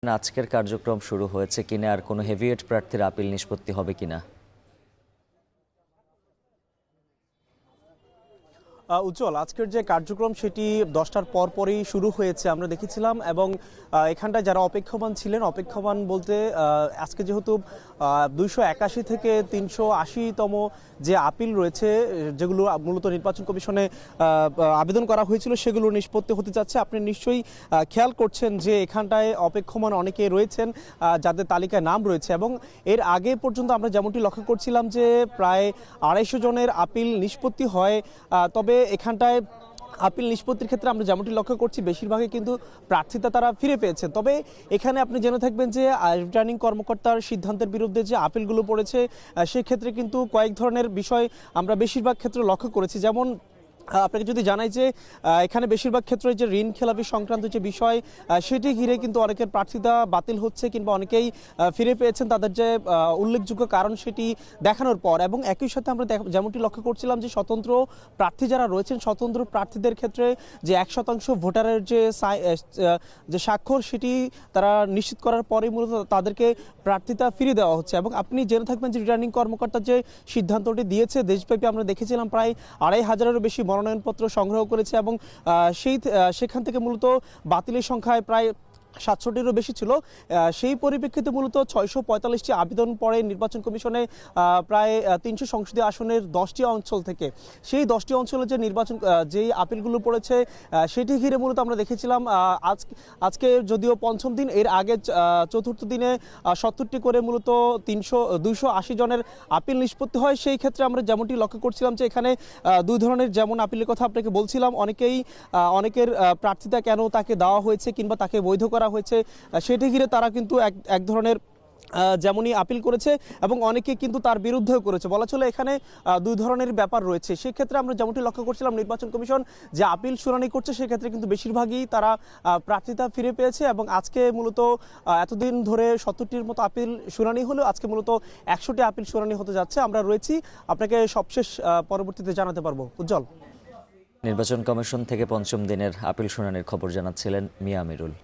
আজকের কার্যক্রম শুরু হয়েছে কিনা আর কোনো হেভিওয়েট প্রার্থীর আপিল নিষ্পত্তি হবে কিনা? উজ্জ্বল, আজকের যে কার্যক্রম সেটি 10টার পরই শুরু হয়েছে আমরা দেখেছিলাম এবং এখানটায় যারা অপেক্ষমান ছিলেন, অপেক্ষমান বলতে আজকে যেহেতু 281 থেকে 380তম যে আপিল রয়েছে, যেগুলো মূলত নির্বাচন কমিশনে আবেদন করা হয়েছিল, সেগুলো নিষ্পত্তি হতে যাচ্ছে। আপনি নিশ্চয়ই খেয়াল করছেন যে এখানটায় অপেক্ষমান অনেকে রয়েছেন যাদের তালিকায় নাম রয়েছে এবং এর আগে পর্যন্ত আমরা যেমনটি লক্ষ্য করছিলাম যে প্রায় 250 জনের আপিল নিষ্পত্তি হয়। তবে এখানটায় আপিল নিষ্পত্তির ক্ষেত্রে আমরা যেমনটি লক্ষ্য করছি বেশিরভাগই কিন্তু প্রার্থিতা তারা ফিরে পেয়েছেন। তবে এখানে আপনি জেনে থাকবেন যে রিটার্নিং কর্মকর্তার সিদ্ধান্তের বিরুদ্ধে যে আপিলগুলো পড়েছে সেক্ষেত্রে কিন্তু কয়েক ধরনের বিষয় আমরা বেশিরভাগ ক্ষেত্রে লক্ষ্য করেছি। যেমন আপনাকে যদি জানাই যে এখানে বেশিরভাগ ক্ষেত্রে যে ঋণ খেলাপি সংক্রান্ত যে বিষয় সেটি ঘিরে কিন্তু অনেকের প্রার্থিতা বাতিল হচ্ছে কিংবা অনেকেই ফিরে পেয়েছেন তাদের যে উল্লেখযোগ্য কারণ সেটি দেখানোর পর। এবং একই সাথে আমরা যেমনটি লক্ষ্য করছিলাম যে স্বতন্ত্র প্রার্থী যারা রয়েছেন, স্বতন্ত্র প্রার্থীদের ক্ষেত্রে যে 1% ভোটারের যে স্বাক্ষর সেটি তারা নিশ্চিত করার পরেই মূলত তাদেরকে প্রার্থিতা ফিরিয়ে দেওয়া হচ্ছে। এবং আপনি জেনে থাকবেন যে রিটার্নিং কর্মকর্তা যে সিদ্ধান্তটি দিয়েছে, দেশব্যাপী আমরা দেখেছিলাম প্রায় 2500-এরও বেশি মনোনয়নপত্র সংগ্রহ করেছে এবং সেখান থেকে মূলত বাতিলের সংখ্যায় প্রায় 700-টিরও বেশি ছিল। সেই পরিপ্রেক্ষিতে মূলত 645টি আবেদন পড়ে নির্বাচন কমিশনে প্রায় 300 সংসদীয় আসনের 10টি অঞ্চল থেকে। সেই 10টি অঞ্চলে যে যেই আপিলগুলো পড়েছে সেটি ঘিরে মূলত আমরা দেখেছিলাম আজকে যদিও পঞ্চম দিন, এর আগে চতুর্থ দিনে 70টি করে মূলত 280 জনের আপিল নিষ্পত্তি হয়। সেই ক্ষেত্রে আমরা যেমনটি লক্ষ্য করছিলাম যে এখানে দুই ধরনের, যেমন আপিলের কথা আপনাকে বলছিলাম, অনেকের প্রার্থিতা কেন তাকে দেওয়া হয়েছে কিংবা তাকে বৈধ করা হয়েছে সেটি ঘিরে তারা কিন্তু এক ধরনের যেমনই আপিল করেছে এবং অনেকে কিন্তু তার বিরুদ্ধেও করেছে। বলা চলে এখানে দুই ধরনের ব্যাপার রয়েছে। সেক্ষেত্রে আমরা যেমনটি লক্ষ্য করছিলাম নির্বাচন কমিশন যে আপিল শুনানি করছে সেক্ষেত্রে কিন্তু বেশিরভাগই তারা প্রার্থিতা ফিরে পেয়েছে এবং আজকে মূলত এতদিন ধরে 70টির মতো আপিল শুনানি হলেও আজকে মূলত 100টি আপিল শুনানি হতে যাচ্ছে। আমরা রয়েছি, আপনাকে সবশেষ পরবর্তীতে জানাতে পারবো। উজ্জ্বল। নির্বাচন কমিশন থেকে পঞ্চম দিনের আপিল শুনানির খবর জানাচ্ছিলেন মিয়া আমিরুল।